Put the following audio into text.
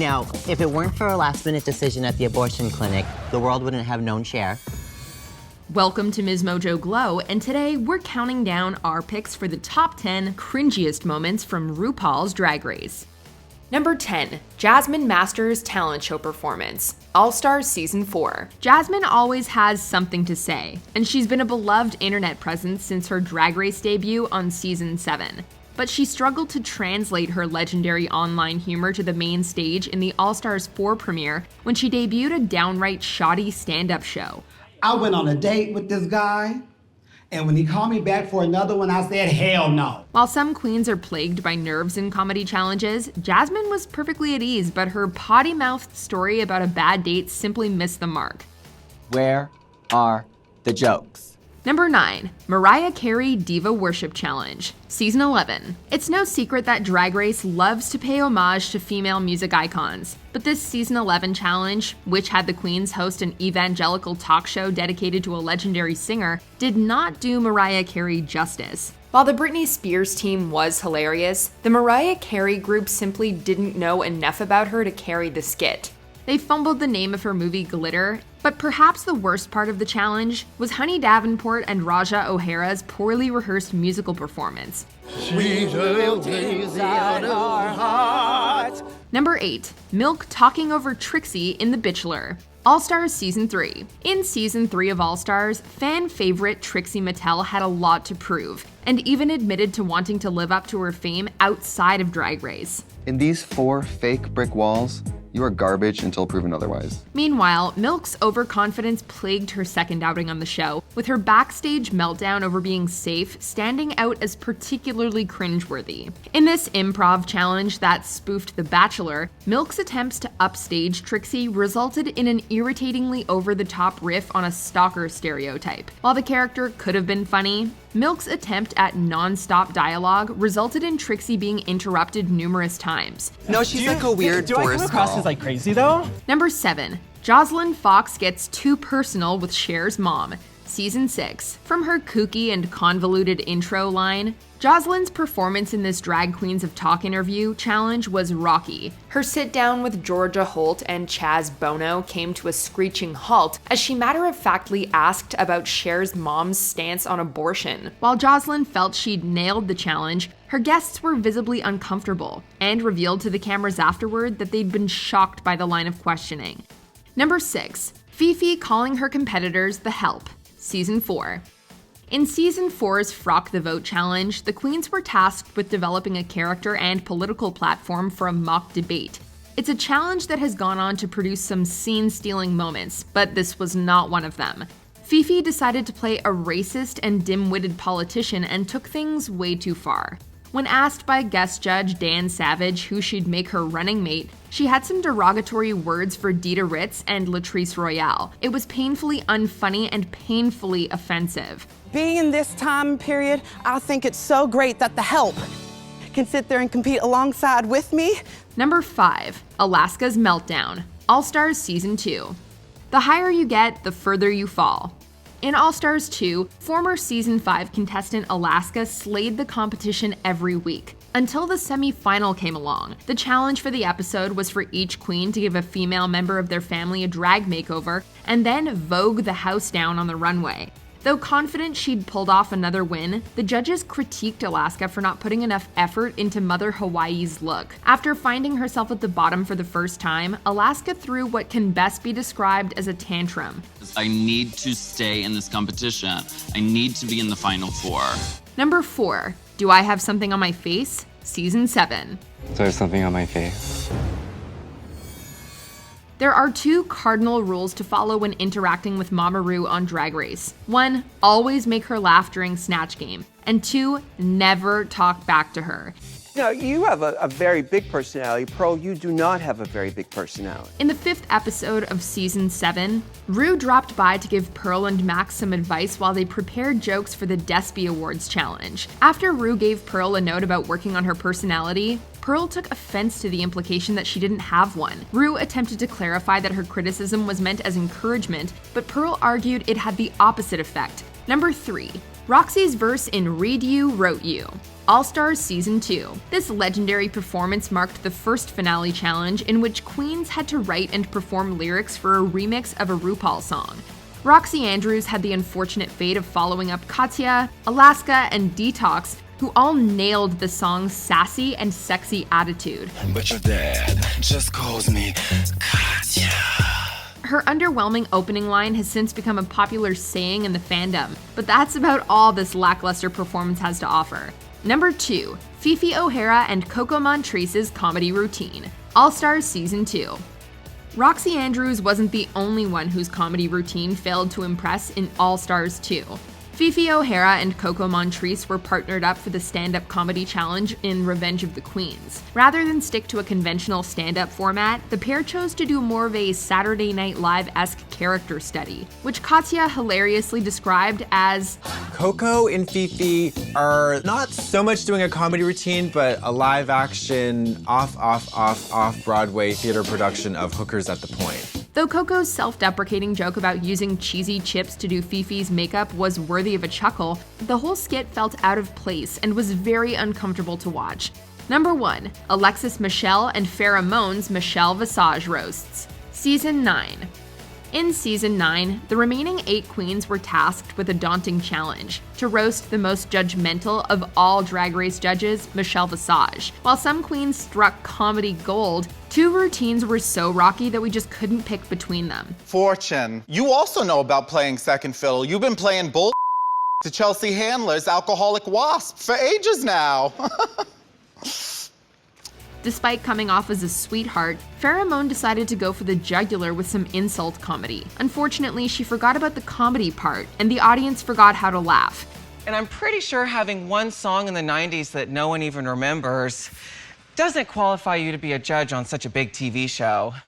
Now, if it weren't for a last-minute decision at the abortion clinic, the world wouldn't have known Cher. Welcome to Ms. Mojo Glow, and today we're counting down our picks for the top 10 cringiest moments from RuPaul's Drag Race. Number 10, Jasmine Masters' talent show performance, All Stars Season 4. Jasmine always has something to say, and she's been a beloved internet presence since her Drag Race debut on Season 7. But she struggled to translate her legendary online humor to the main stage in the All Stars 4 premiere when she debuted a downright shoddy stand-up show. I went on a date with this guy, and when he called me back for another one, I said, hell no. While some queens are plagued by nerves in comedy challenges, Jasmine was perfectly at ease, but her potty-mouthed story about a bad date simply missed the mark. Where are the jokes? Number 9, Mariah Carey Diva Worship Challenge, Season 11. It's no secret that Drag Race loves to pay homage to female music icons, but this Season 11 challenge, which had the queens host an evangelical talk show dedicated to a legendary singer, did not do Mariah Carey justice. While the Britney Spears team was hilarious, the Mariah Carey group simply didn't know enough about her to carry the skit. They fumbled the name of her movie Glitter, but perhaps the worst part of the challenge was Honey Davenport and Raja O'Hara's poorly rehearsed musical performance. Number 8, Milk talking over Trixie in The Bachelor, All Stars Season 3. In Season 3 of All Stars, fan favorite Trixie Mattel had a lot to prove, and even admitted to wanting to live up to her fame outside of Drag Race. In these 4 fake brick walls, you are garbage until proven otherwise. Meanwhile, Milk's overconfidence plagued her second outing on the show, with her backstage meltdown over being safe standing out as particularly cringeworthy. In this improv challenge that spoofed The Bachelor, Milk's attempts to upstage Trixie resulted in an irritatingly over-the-top riff on a stalker stereotype. While the character could have been funny, Milk's attempt at non-stop dialogue resulted in Trixie being interrupted numerous times. No, she's like a weird Do I come Forrest across Gump. as like crazy though? Number 7, Jocelyn Fox gets too personal with Chers Mom, Season 6. From her kooky and convoluted intro line, Jocelyn's performance in this Drag Queens of Talk interview challenge was rocky. Her sit-down with Georgia Holt and Chaz Bono came to a screeching halt as she matter-of-factly asked about Cher's mom's stance on abortion. While Jocelyn felt she'd nailed the challenge, her guests were visibly uncomfortable and revealed to the cameras afterward that they'd been shocked by the line of questioning. Number 6, Fifi calling her competitors the Help, Season 4. In Season 4's Frock the Vote challenge, the queens were tasked with developing a character and political platform for a mock debate. It's a challenge that has gone on to produce some scene-stealing moments, but this was not one of them. Fifi decided to play a racist and dim-witted politician and took things way too far. When asked by guest judge Dan Savage who she'd make her running mate, she had some derogatory words for Dita Ritz and Latrice Royale. It was painfully unfunny and painfully offensive. Being in this time period, I think it's so great that the Help can sit there and compete alongside with me. Number 5, Alaska's Meltdown, All Stars Season 2. The higher you get, the further you fall. In All Stars 2, former Season 5 contestant Alaska slayed the competition every week, until the semi-final came along. The challenge for the episode was for each queen to give a female member of their family a drag makeover, and then vogue the house down on the runway. Though confident she'd pulled off another win, the judges critiqued Alaska for not putting enough effort into Mother Hawaii's look. After finding herself at the bottom for the first time, Alaska threw what can best be described as a tantrum. I need to stay in this competition. I need to be in the final 4. Number 4, Do I Have Something on My Face? Season 7. So there's something on my face. There are 2 cardinal rules to follow when interacting with Mama Ru on Drag Race. 1, always make her laugh during Snatch Game. And 2, never talk back to her. Now, you have a very big personality. Pearl, you do not have a very big personality. In the 5th episode of Season 7, Ru dropped by to give Pearl and Max some advice while they prepared jokes for the Despy Awards challenge. After Ru gave Pearl a note about working on her personality, Pearl took offense to the implication that she didn't have one. Ru attempted to clarify that her criticism was meant as encouragement, but Pearl argued it had the opposite effect. Number 3, Roxys Verse in Read You, Wrote You, All Stars Season 2. This legendary performance marked the first finale challenge in which queens had to write and perform lyrics for a remix of a RuPaul song. Roxy Andrews had the unfortunate fate of following up Katya, Alaska, and Detox, who all nailed the song's sassy and sexy attitude. But your dad just calls me Katya. Her underwhelming opening line has since become a popular saying in the fandom, but that's about all this lackluster performance has to offer. Number 2. Fifi O'Hara and Coco Montrese's comedy routine. All Stars Season 2. Roxy Andrews wasn't the only one whose comedy routine failed to impress in All Stars 2. Fifi O'Hara and Coco Montrese were partnered up for the stand-up comedy challenge in Revenge of the Queens. Rather than stick to a conventional stand-up format, the pair chose to do more of a Saturday Night Live-esque character study, which Katya hilariously described as Coco and Fifi are not so much doing a comedy routine, but a live-action off-Broadway theater production of Hookers at the Point. Though Coco's self-deprecating joke about using cheesy chips to do Fifi's makeup was worthy of a chuckle, the whole skit felt out of place and was very uncomfortable to watch. Number 1. Alexis Michelle and Farrah Moan's Michelle Visage roasts. Season 9. In Season 9, the remaining 8 queens were tasked with a daunting challenge, to roast the most judgmental of all Drag Race judges, Michelle Visage. While some queens struck comedy gold, 2 routines were so rocky that we just couldn't pick between them. Fortune, you also know about playing second fiddle. You've been playing bull to Chelsea Handler's Alcoholic Wasp for ages now. Despite coming off as a sweetheart, Farrah Moan decided to go for the jugular with some insult comedy. Unfortunately, she forgot about the comedy part, and the audience forgot how to laugh. And I'm pretty sure having one song in the 90s that no one even remembers doesn't qualify you to be a judge on such a big TV show.